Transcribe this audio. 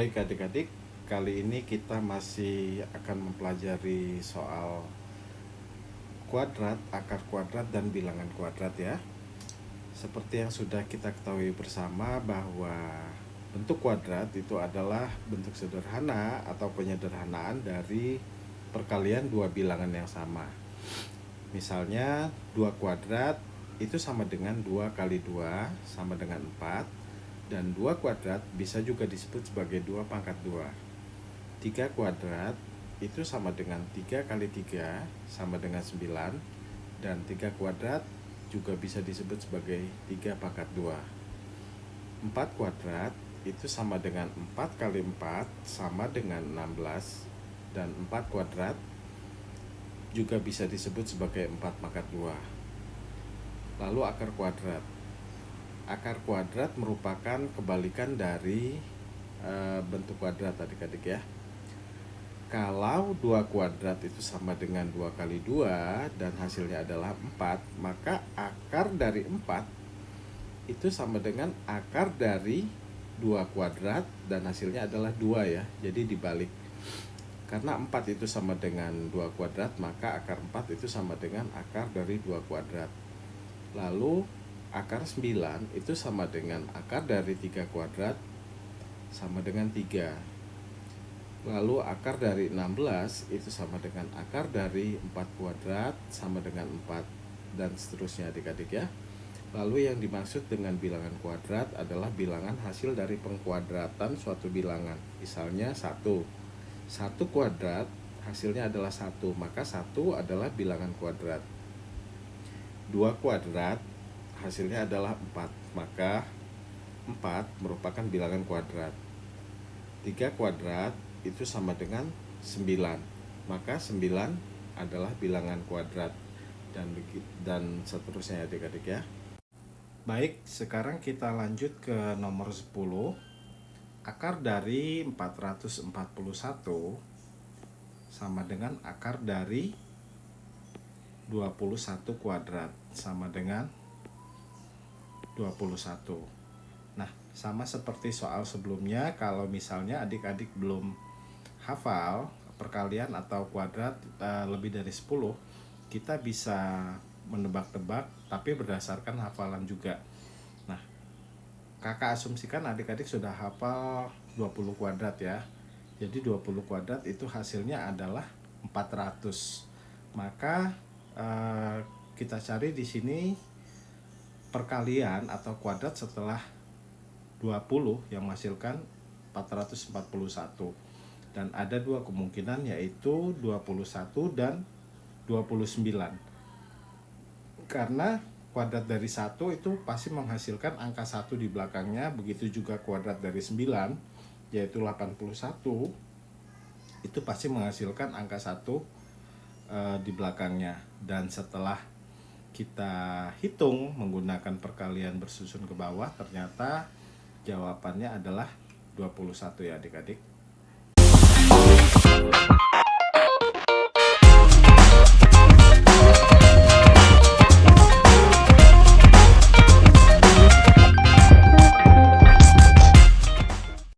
Baik adik-adik, kali ini kita masih akan mempelajari soal kuadrat, akar kuadrat, dan bilangan kuadrat ya. Seperti yang sudah kita ketahui bersama bahwa bentuk kuadrat itu adalah bentuk sederhana atau penyederhanaan dari perkalian dua bilangan yang sama. Misalnya 2 kuadrat itu sama dengan 2 kali 2 sama dengan 4. Dan 2 kuadrat bisa juga disebut sebagai 2 pangkat 2. 3 kuadrat itu sama dengan 3 kali 3 sama dengan 9. Dan 3 kuadrat juga bisa disebut sebagai 3 pangkat 2. 4 kuadrat itu sama dengan 4 kali 4 sama dengan 16. Dan 4 kuadrat juga bisa disebut sebagai 4 pangkat 2. Lalu akar kuadrat. Akar kuadrat merupakan kebalikan dari bentuk kuadrat adik-adik ya. Kalau 2 kuadrat itu sama dengan 2 kali 2 dan hasilnya adalah 4, maka akar dari 4 itu sama dengan akar dari 2 kuadrat dan hasilnya adalah 2 ya. Jadi dibalik. Karena 4 itu sama dengan 2 kuadrat, maka akar 4 itu sama dengan akar dari 2 kuadrat. Lalu akar 9 itu sama dengan akar dari 3 kuadrat sama dengan 3. Lalu akar dari 16 itu sama dengan akar dari 4 kuadrat sama dengan 4. Dan seterusnya adik-adik ya. Lalu yang dimaksud dengan bilangan kuadrat adalah bilangan hasil dari pengkuadratan suatu bilangan. Misalnya 1 kuadrat hasilnya adalah 1, maka 1 adalah bilangan kuadrat. 2 kuadrat hasilnya adalah 4, maka 4 merupakan bilangan kuadrat. 3 kuadrat itu sama dengan 9, maka 9 adalah bilangan kuadrat, dan seterusnya adik-adik ya. Baik, sekarang kita lanjut ke nomor 10. Akar dari 441 sama dengan akar dari 21 kuadrat sama dengan 21. Nah, sama seperti soal sebelumnya, kalau misalnya adik-adik belum hafal perkalian atau kuadrat lebih dari 10, kita bisa menebak-tebak tapi berdasarkan hafalan juga. Nah, kakak asumsikan adik-adik sudah hafal 20 kuadrat ya. Jadi 20 kuadrat itu hasilnya adalah 400. Maka kita cari di sini perkalian atau kuadrat setelah 20 yang menghasilkan 441. Dan ada dua kemungkinan, yaitu 21 dan 29. Karena kuadrat dari 1 itu pasti menghasilkan angka 1 di belakangnya. Begitu juga kuadrat dari 9, yaitu 81, itu pasti menghasilkan angka 1 di belakangnya. Dan setelah kita hitung menggunakan perkalian bersusun ke bawah, ternyata jawabannya adalah 21 ya adik-adik.